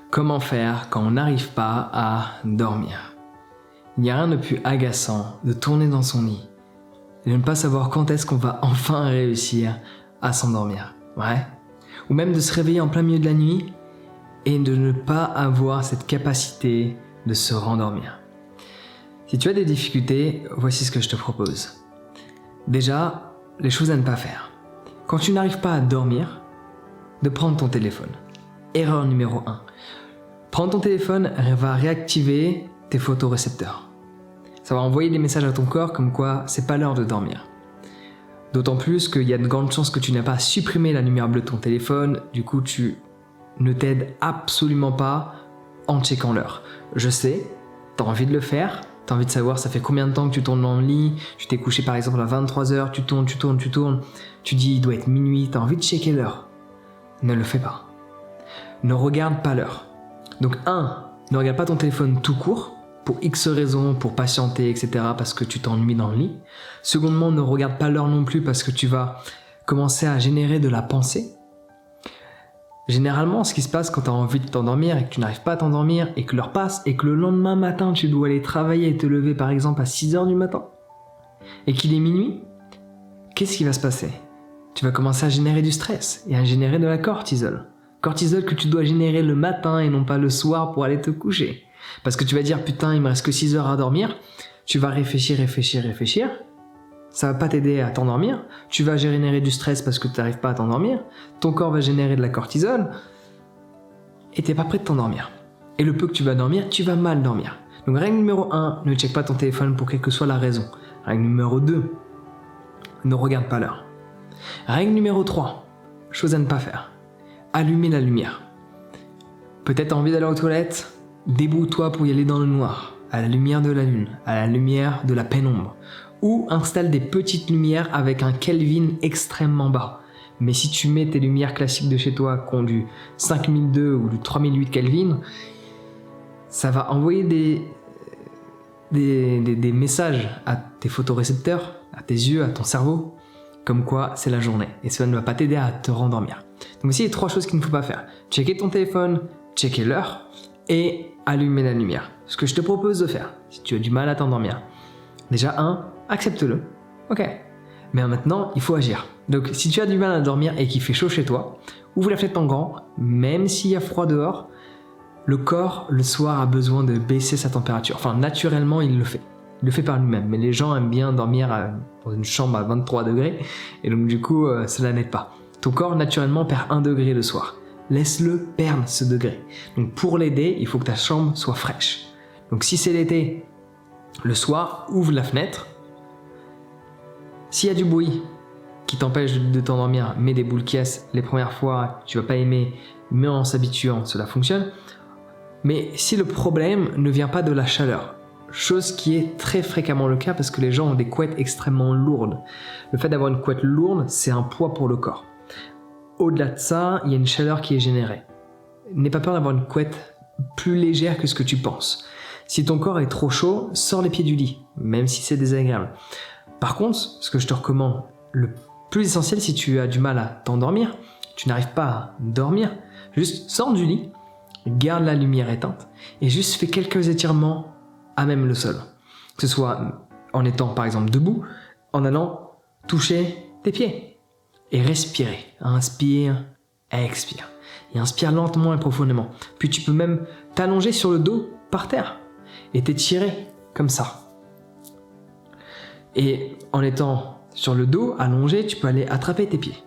Comment faire quand on n'arrive pas à dormir? Il n'y a rien de plus agaçant de tourner dans son lit et de ne pas savoir quand est-ce qu'on va enfin réussir à s'endormir. Ouais. Ou même de se réveiller en plein milieu de la nuit et de ne pas avoir cette capacité de se rendormir. Si tu as des difficultés, voici ce que je te propose. Déjà, les choses à ne pas faire. Quand tu n'arrives pas à dormir, de prendre ton téléphone. Erreur numéro 1. Prendre ton téléphone va réactiver tes photorécepteurs. Ça va envoyer des messages à ton corps comme quoi c'est pas l'heure de dormir. D'autant plus qu'il y a de grandes chances que tu n'as pas supprimé la lumière bleue de ton téléphone, du coup tu ne t'aides absolument pas en checkant l'heure. Je sais, tu as envie de le faire, tu as envie de savoir ça fait combien de temps que tu tournes dans le lit, tu t'es couché par exemple à 23h, tu tournes, tu dis il doit être minuit, tu as envie de checker l'heure. Ne le fais pas. Ne regarde pas l'heure. Donc 1, ne regarde pas ton téléphone tout court, pour X raisons, pour patienter, etc. parce que tu t'ennuies dans le lit. Secondement, ne regarde pas l'heure non plus parce que tu vas commencer à générer de la pensée. Généralement, ce qui se passe quand tu as envie de t'endormir et que tu n'arrives pas à t'endormir et que l'heure passe et que le lendemain matin, tu dois aller travailler et te lever par exemple à 6h du matin et qu'il est minuit, qu'est-ce qui va se passer? Tu vas commencer à générer du stress et à générer de la cortisol. Cortisol que tu dois générer le matin et non pas le soir pour aller te coucher. Parce que tu vas dire putain il me reste que 6 heures à dormir, tu vas réfléchir, ça va pas t'aider à t'endormir, tu vas générer du stress parce que tu n'arrives pas à t'endormir, ton corps va générer de la cortisol et t'es pas prêt de t'endormir. Et le peu que tu vas dormir, tu vas mal dormir. Donc règle numéro 1, ne check pas ton téléphone pour quelle que soit la raison. Règle numéro 2, ne regarde pas l'heure. Règle numéro 3, chose à ne pas faire. Allumer la lumière. Peut-être envie d'aller aux toilettes, débrouille-toi pour y aller dans le noir, à la lumière de la lune, à la lumière de la pénombre. Ou installe des petites lumières avec un Kelvin extrêmement bas. Mais si tu mets tes lumières classiques de chez toi qui ont du 5002 ou du 3008 Kelvin, ça va envoyer des messages à tes photorécepteurs, à tes yeux, à ton cerveau, comme quoi c'est la journée. Et cela ne va pas t'aider à te rendormir. Donc voici les 3 choses qu'il ne faut pas faire. Checker ton téléphone, checker l'heure et allumer la lumière. Ce que je te propose de faire, si tu as du mal à t'endormir, déjà 1, accepte-le. Ok. Mais maintenant, il faut agir. Donc si tu as du mal à dormir et qu'il fait chaud chez toi, ouvre la fenêtre en grand, même s'il y a froid dehors, le corps, le soir, a besoin de baisser sa température. Enfin, naturellement, il le fait. Il le fait par lui-même. Mais les gens aiment bien dormir dans une chambre à 23 degrés. Et donc du coup, cela n'aide pas. Ton corps, naturellement, perd 1 degré le soir. Laisse-le perdre ce degré. Donc pour l'aider, il faut que ta chambre soit fraîche. Donc si c'est l'été, le soir, ouvre la fenêtre. S'il y a du bruit qui t'empêche de t'endormir, mets des boules caisses. Les premières fois, tu vas pas aimer, mais en s'habituant, cela fonctionne. Mais si le problème ne vient pas de la chaleur, chose qui est très fréquemment le cas parce que les gens ont des couettes extrêmement lourdes. Le fait d'avoir une couette lourde, c'est un poids pour le corps. Au-delà de ça, il y a une chaleur qui est générée. N'aie pas peur d'avoir une couette plus légère que ce que tu penses. Si ton corps est trop chaud, sors les pieds du lit, même si c'est désagréable. Par contre, ce que je te recommande, le plus essentiel si tu as du mal à t'endormir, tu n'arrives pas à dormir, juste sors du lit, garde la lumière éteinte et juste fais quelques étirements à même le sol. Que ce soit en étant par exemple debout, en allant toucher tes pieds. Et respirer. Inspire, expire. Et inspire lentement et profondément. Puis tu peux même t'allonger sur le dos par terre et t'étirer comme ça. Et en étant sur le dos, allongé, tu peux aller attraper tes pieds.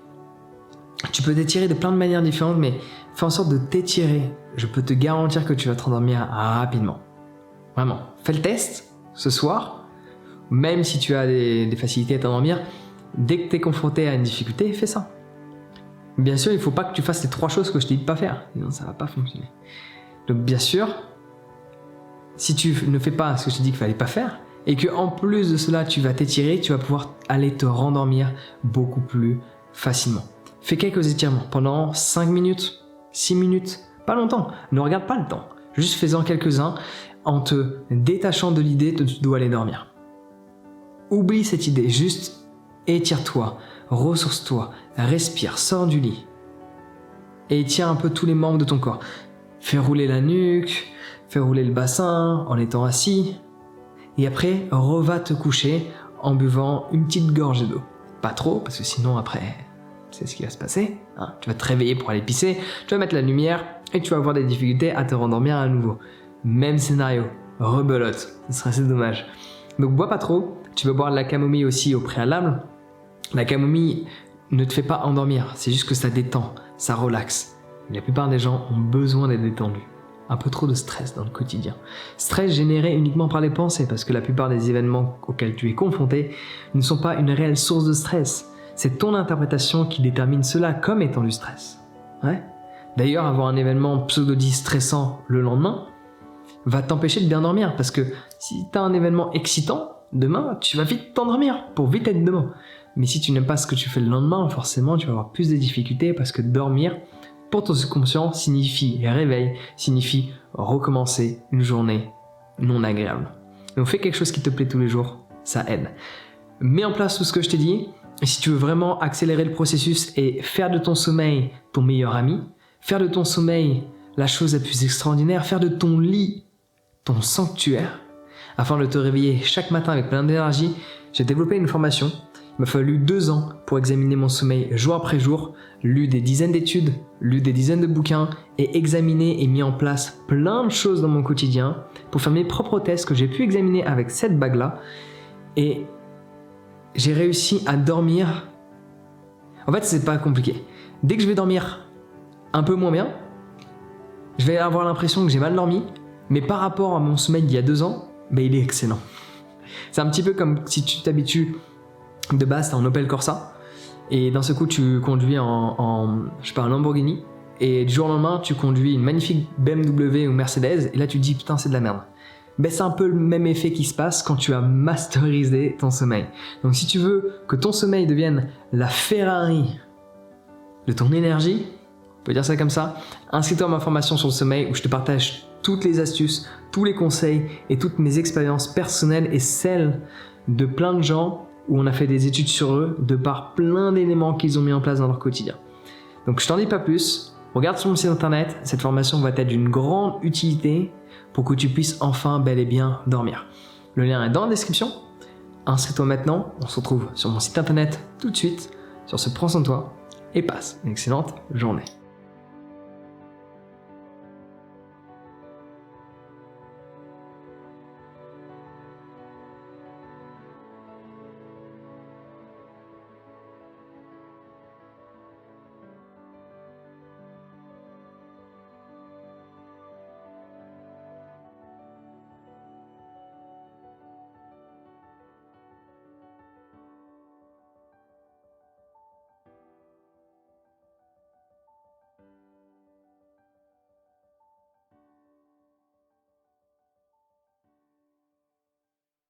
Tu peux t'étirer de plein de manières différentes, mais fais en sorte de t'étirer. Je peux te garantir que tu vas te rendormir rapidement. Vraiment. Fais le test ce soir. Même si tu as des facilités à t'endormir, dès que tu es confronté à une difficulté, fais ça. Bien sûr, il ne faut pas que tu fasses les 3 choses que je t'ai dit de ne pas faire, sinon ça ne va pas fonctionner. Donc bien sûr, si tu ne fais pas ce que je t'ai dit qu'il ne fallait pas faire, et qu'en plus de cela, tu vas t'étirer, tu vas pouvoir aller te rendormir beaucoup plus facilement. Fais quelques étirements pendant 5 minutes, 6 minutes, pas longtemps. Ne regarde pas le temps, juste fais-en quelques-uns en te détachant de l'idée que tu dois aller dormir. Oublie cette idée, juste étire-toi, ressource-toi, respire, sors du lit et étire un peu tous les membres de ton corps. Fais rouler la nuque, fais rouler le bassin en étant assis. Et après, reva te coucher en buvant une petite gorgée d'eau. Pas trop, parce que sinon après, c'est ce qui va se passer. Hein. Tu vas te réveiller pour aller pisser, tu vas mettre la lumière et tu vas avoir des difficultés à te rendormir à nouveau. Même scénario, rebelote, ce serait assez dommage. Donc bois pas trop, tu peux boire de la camomille aussi au préalable. La camomille ne te fait pas endormir, c'est juste que ça détend, ça relaxe. La plupart des gens ont besoin d'être détendus. Un peu trop de stress dans le quotidien. Stress généré uniquement par les pensées, parce que la plupart des événements auxquels tu es confronté ne sont pas une réelle source de stress. C'est ton interprétation qui détermine cela comme étant du stress. Ouais. D'ailleurs, avoir un événement pseudo-dit stressant le lendemain va t'empêcher de bien dormir, parce que si tu as un événement excitant, demain, tu vas vite t'endormir pour vite être demain. Mais si tu n'aimes pas ce que tu fais le lendemain, forcément, tu vas avoir plus de difficultés, parce que dormir, pour ton subconscient, signifie réveil, signifie recommencer une journée non agréable. Donc fais quelque chose qui te plaît tous les jours, ça aide. Mets en place tout ce que je t'ai dit, et si tu veux vraiment accélérer le processus et faire de ton sommeil ton meilleur ami, faire de ton sommeil la chose la plus extraordinaire, faire de ton lit ton sanctuaire, afin de te réveiller chaque matin avec plein d'énergie, j'ai développé une formation. Il m'a fallu 2 ans pour examiner mon sommeil jour après jour, lu des dizaines d'études, lu des dizaines de bouquins et examiné et mis en place plein de choses dans mon quotidien pour faire mes propres tests que j'ai pu examiner avec cette bague-là. Et j'ai réussi à dormir. En fait, c'est pas compliqué. Dès que je vais dormir un peu moins bien, je vais avoir l'impression que j'ai mal dormi, mais par rapport à mon sommeil d'il y a 2 ans, il est excellent. C'est un petit peu comme si tu t'habitues de base, t'as un Opel Corsa, et d'un seul coup, tu conduis un Lamborghini, et du jour au lendemain, tu conduis une magnifique BMW ou Mercedes, et là, tu te dis, putain, c'est de la merde. C'est un peu le même effet qui se passe quand tu as masterisé ton sommeil. Donc, si tu veux que ton sommeil devienne la Ferrari de ton énergie, on peut dire ça comme ça, inscris-toi à ma formation sur le sommeil où je te partage toutes les astuces, tous les conseils et toutes mes expériences personnelles et celles de plein de gens où on a fait des études sur eux de par plein d'éléments qu'ils ont mis en place dans leur quotidien. Donc je t'en dis pas plus, regarde sur mon site internet, cette formation va être d'une grande utilité pour que tu puisses enfin bel et bien dormir. Le lien est dans la description, inscris-toi maintenant, on se retrouve sur mon site internet tout de suite. Sur ce, prends soin de toi et passe une excellente journée.